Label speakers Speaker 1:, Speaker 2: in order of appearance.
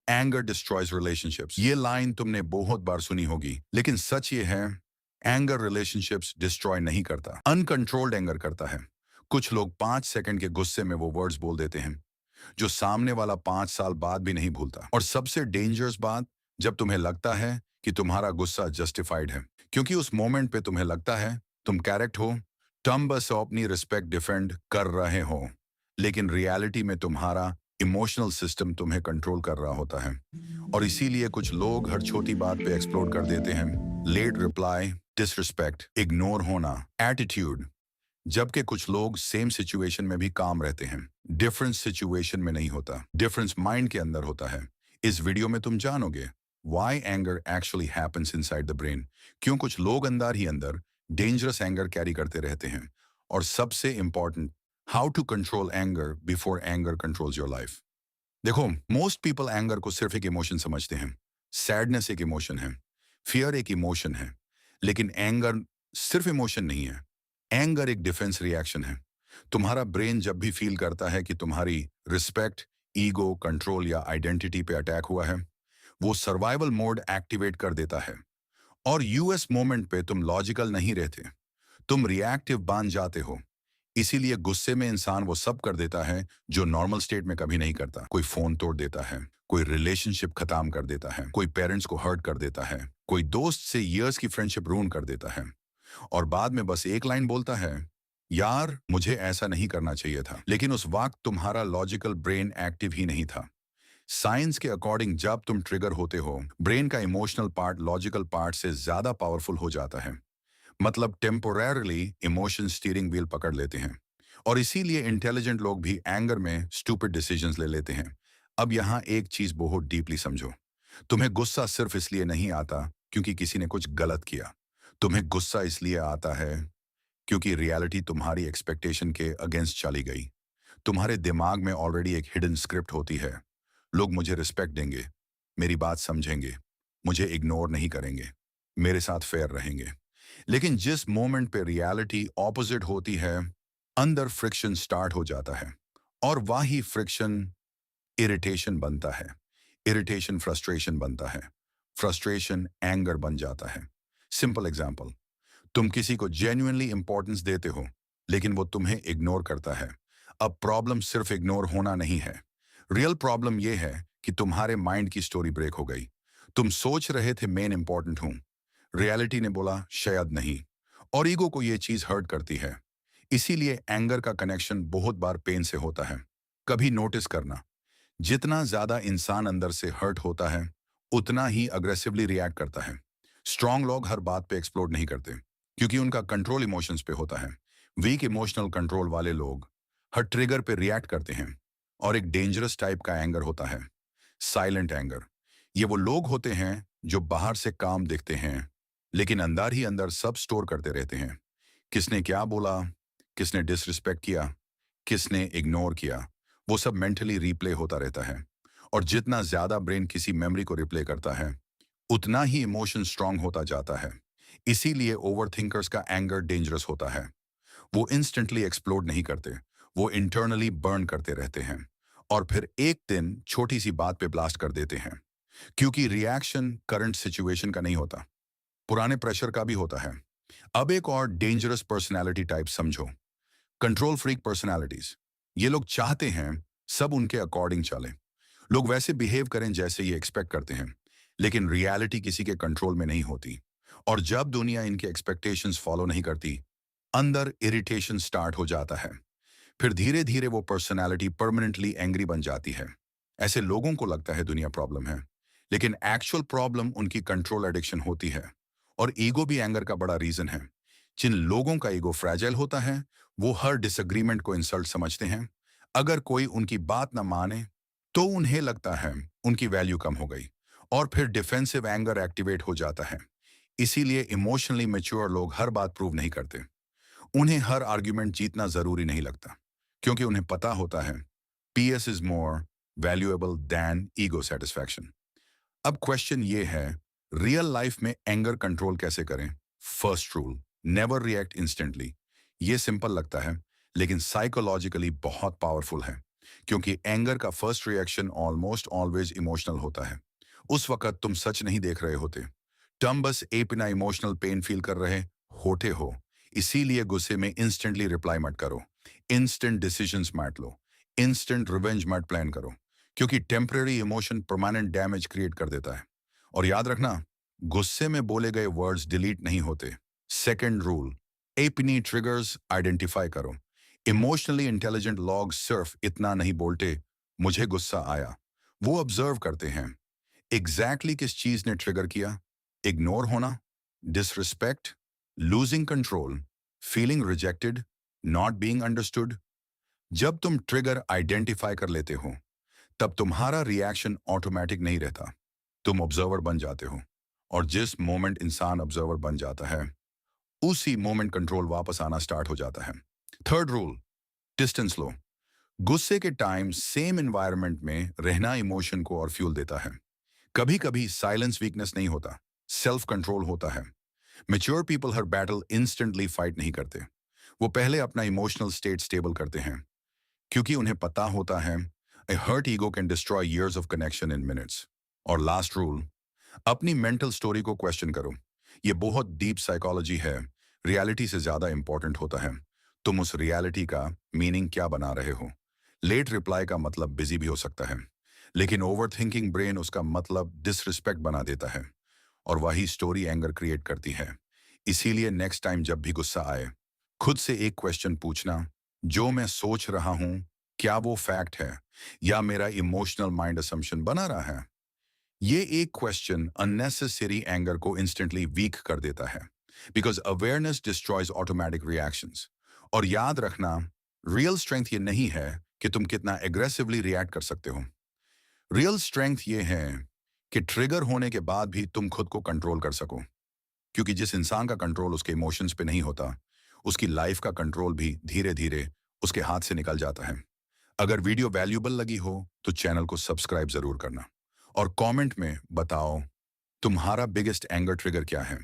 Speaker 1: Anger destroys relationships. ये line तुमने बहुत बार सुनी होगी, लेकिन सच ये है, एंगर रिलेशनशिप्स डिस्ट्रॉय नहीं करता, अनकंट्रोल्ड एंगर करता है। कुछ लोग 5 सेकंड के गुस्से में वो वर्ड्स बोल देते हैं जो सामने वाला 5 साल बाद भी नहीं भूलता। और सबसे डेंजरस बात, जब तुम्हें लगता है कि तुम्हारा गुस्सा जस्टिफाइड है, क्योंकि उस मोमेंट पे तुम्हें लगता है तुम करेक्ट हो, तुम बस अपनी रिस्पेक्ट डिफेंड कर रहे हो, लेकिन रियलिटी में तुम्हारा इमोशनल सिस्टम तुम्हें कंट्रोल कर रहा होता है। और इसीलिए कुछ लोग हर छोटी बात पे एक्सप्लोड कर देते हैं। लेट रिप्लाई, डिसरिस्पेक्ट, इग्नोर होना, एटीट्यूड। जबकि कुछ लोग सेम सिचुएशन में भी काम रहते हैं। डिफरेंस सिचुएशन में नहीं होता, डिफरेंस माइंड के अंदर होता है। इस वीडियो में तुम जानोगे why anger actually happens inside the brain, क्यों कुछ लोग अंदर ही अंदर डेंजरस एंगर कैरी करते रहते हैं, और सबसे important, how to control anger before anger controls your life. देखो, मोस्ट पीपल एंगर को सिर्फ एक इमोशन समझते हैं। सैडनेस एक इमोशन है, फियर एक इमोशन है, लेकिन एंगर सिर्फ इमोशन नहीं है। एंगर एक डिफेंस रिएक्शन है। तुम्हारा ब्रेन जब भी फील करता है कि तुम्हारी रिस्पेक्ट, ईगो, कंट्रोल या आइडेंटिटी पे अटैक हुआ है, वो सर्वाइवल मोड एक्टिवेट कर देता है। और यूएस मोमेंट पे तुम लॉजिकल नहीं रहते, तुम रिएक्टिव बन जाते हो। इसीलिए गुस्से में इंसान वो सब कर देता है जो नॉर्मल स्टेट में कभी नहीं करता। कोई फोन तोड़ देता है, कोई रिलेशनशिप खत्म कर देता है, कोई पेरेंट्स को हर्ट कर देता है, कोई दोस्त से इयर्स की फ्रेंडशिप रून कर देता है, और बाद में बस एक लाइन बोलता है, यार मुझे ऐसा नहीं करना चाहिए था। लेकिन उस वक्त तुम्हारा लॉजिकल ब्रेन एक्टिव ही नहीं था। साइंस के अकॉर्डिंग जब तुम ट्रिगर होते हो, ब्रेन का इमोशनल पार्ट लॉजिकल पार्ट से ज्यादा पावरफुल हो जाता है। मतलब टेम्पोररली इमोशन स्टीयरिंग व्हील पकड़ लेते हैं। और इसीलिए इंटेलिजेंट लोग भी एंगर में स्टूपिड डिसीजंस ले लेते हैं। अब यहाँ एक चीज बहुत डीपली समझो, तुम्हें गुस्सा सिर्फ इसलिए नहीं आता क्योंकि किसी ने कुछ गलत किया। तुम्हें गुस्सा इसलिए आता है क्योंकि रियलिटी तुम्हारी एक्सपेक्टेशन के अगेंस्ट चली गई। तुम्हारे दिमाग में ऑलरेडी एक हिडन स्क्रिप्ट होती है। लोग मुझे रिस्पेक्ट देंगे, मेरी बात समझेंगे, मुझे इग्नोर नहीं करेंगे, मेरे साथ फेयर रहेंगे। लेकिन जिस मोमेंट पे रियलिटी ऑपोजिट होती है, अंदर फ्रिक्शन स्टार्ट हो जाता है। और वही फ्रिक्शन इरिटेशन बनता है, इरिटेशन फ्रस्ट्रेशन बनता है, फ्रस्ट्रेशन एंगर बन जाता है। सिंपल एग्जांपल, तुम किसी को जेन्युइनली इंपॉर्टेंस देते हो, लेकिन वो तुम्हें इग्नोर करता है। अब प्रॉब्लम सिर्फ इग्नोर होना नहीं है, रियल प्रॉब्लम ये है कि तुम्हारे माइंड की स्टोरी ब्रेक हो गई। तुम सोच रहे थे मेन इंपॉर्टेंट हूं, रियलिटी ने बोला शायद नहीं, और ईगो को ये चीज हर्ट करती है। इसीलिए एंगर का कनेक्शन बहुत बार पेन से होता है। कभी नोटिस करना, जितना ज्यादा इंसान अंदर से हर्ट होता है, उतना ही अग्रेसिवली रिएक्ट करता है। स्ट्रांग लोग हर बात पे एक्सप्लोड नहीं करते, क्योंकि उनका कंट्रोल इमोशंस पे होता है। वीक इमोशनल कंट्रोल वाले लोग हर ट्रिगर पे रिएक्ट करते हैं। और एक डेंजरस टाइप का एंगर होता है, साइलेंट एंगर। ये वो लोग होते हैं जो बाहर से काम दिखते हैं, लेकिन अंदर ही अंदर सब स्टोर करते रहते हैं। किसने क्या बोला, किसने डिसरिस्पेक्ट किया, किसने इग्नोर किया, वो सब मेंटली रिप्ले होता रहता है। और जितना ज्यादा ब्रेन किसी मेमोरी को रिप्ले करता है, उतना ही इमोशन स्ट्रांग होता जाता है। इसीलिए ओवरथिंकर्स का एंगर डेंजरस होता है। वो इंस्टेंटली एक्सप्लोड नहीं करते, वो इंटरनली बर्न करते रहते हैं, और फिर एक दिन छोटी सी बात पे ब्लास्ट कर देते हैं। क्योंकि रिएक्शन करंट सिचुएशन का नहीं होता, पुराने प्रेशर का भी होता है। अब एक और डेंजरस पर्सनैलिटी टाइप समझो, कंट्रोल फ्रीक पर्सनैलिटीज। ये लोग चाहते हैं सब उनके अकॉर्डिंग चले, लोग वैसे बिहेव करें जैसे ये एक्सपेक्ट करते हैं, लेकिन रियलिटी किसी के कंट्रोल में नहीं होती। और जब दुनिया इनके एक्सपेक्टेशंस फॉलो नहीं करती, अंदर इरिटेशन स्टार्ट हो जाता है। फिर धीरे धीरे वो पर्सनैलिटी परमानेंटली एंग्री बन जाती है। ऐसे लोगों को लगता है दुनिया प्रॉब्लम है, लेकिन एक्चुअल प्रॉब्लम उनकी कंट्रोल एडिक्शन होती है। और ईगो भी एंगर का बड़ा रीजन है। जिन लोगों का ईगो फ्रैजाइल होता है, वो हर डिसएग्रीमेंट को इंसल्ट समझते हैं। अगर कोई उनकी बात ना माने, तो उन्हें लगता है उनकी वैल्यू कम हो गई, और फिर डिफेंसिव एंगर एक्टिवेट हो जाता है। इसीलिए इमोशनली मैच्योर लोग हर बात प्रूव नहीं करते। उन्हें हर आर्ग्यूमेंट जीतना जरूरी नहीं लगता, क्योंकि उन्हें पता होता है peace is more valuable than ego satisfaction. अब क्वेश्चन ये है, रियल लाइफ में एंगर कंट्रोल कैसे करें? First rule, never react instantly. ये सिंपल लगता है, लेकिन साइकोलॉजिकली बहुत पावरफुल है। क्योंकि एंगर का first reaction almost always emotional होता है। उस वक्त तुम सच नहीं देख रहे होते, तुम बस एक बिना इमोशनल पेन फील कर रहे होते हो। इसीलिए गुस्से में इंस्टेंटली रिप्लाई मत करो, इंस्टेंट डिसीजंस मत लो, इंस्टेंट रिवेंज मत प्लान करो, क्योंकि temporary emotion permanent damage create कर देता है। और याद रखना, गुस्से में बोले गए वर्ड्स डिलीट नहीं होते। सेकंड रूल, एपनी ट्रिगर्स आइडेंटिफाई करो। इमोशनली इंटेलिजेंट लोग सिर्फ इतना नहीं बोलते मुझे गुस्सा आया, वो ऑब्जर्व करते हैं एग्जैक्टली किस चीज ने ट्रिगर किया। इग्नोर होना, disrespect, losing control, feeling rejected, not being understood. जब तुम ट्रिगर आइडेंटिफाई कर लेते हो, तब तुम्हारा रिएक्शन ऑटोमेटिक नहीं रहता, तुम ऑब्जर्वर बन जाते हो। और जिस मोमेंट इंसान ऑब्जर्वर बन जाता है, उसी मोमेंट कंट्रोल वापस आना स्टार्ट हो जाता है। थर्ड रूल, डिस्टेंस लो। गुस्से के टाइम सेम एनवायरनमेंट में रहना इमोशन को और फ्यूल देता है। कभी कभी साइलेंस वीकनेस नहीं होता, सेल्फ कंट्रोल होता है। मैच्योर पीपल हर बैटल इंस्टेंटली फाइट नहीं करते, वो पहले अपना इमोशनल स्टेट स्टेबल करते हैं, क्योंकि उन्हें पता होता है a hurt ego can destroy years of connection in minutes. और लास्ट रूल, अपनी मेंटल स्टोरी को क्वेश्चन करो। ये बहुत डीप साइकोलॉजी है, रियलिटी से ज्यादा इंपॉर्टेंट होता है तुम उस रियलिटी का मीनिंग क्या बना रहे हो। लेट रिप्लाई का मतलब बिजी भी हो सकता है, लेकिन ओवर थिंकिंग ब्रेन उसका मतलब डिसरिस्पेक्ट बना देता है, और वही स्टोरी एंगर क्रिएट करती है। इसीलिए नेक्स्ट टाइम जब भी गुस्सा आए, खुद से एक क्वेश्चन पूछना, जो मैं सोच रहा हूं क्या वो फैक्ट है या मेरा इमोशनल माइंड असम्पशन बना रहा है। ये एक क्वेश्चन अननेसेसरी एंगर को इंस्टेंटली वीक कर देता है, because awareness destroys automatic reactions. और याद रखना, रियल स्ट्रेंथ ये नहीं है कि तुम कितना एग्रेसिवली रिएक्ट कर सकते हो। रियल स्ट्रेंथ ये है कि ट्रिगर होने के बाद भी तुम खुद को कंट्रोल कर सको, क्योंकि जिस इंसान का कंट्रोल उसके इमोशंस पे नहीं होता, उसकी लाइफ का कंट्रोल भी धीरे धीरे उसके हाथ से निकल जाता है। अगर वीडियो वैल्यूएबल लगी हो तो चैनल को सब्सक्राइब जरूर करना, और कमेंट में बताओ तुम्हारा बिगेस्ट एंगर ट्रिगर क्या है।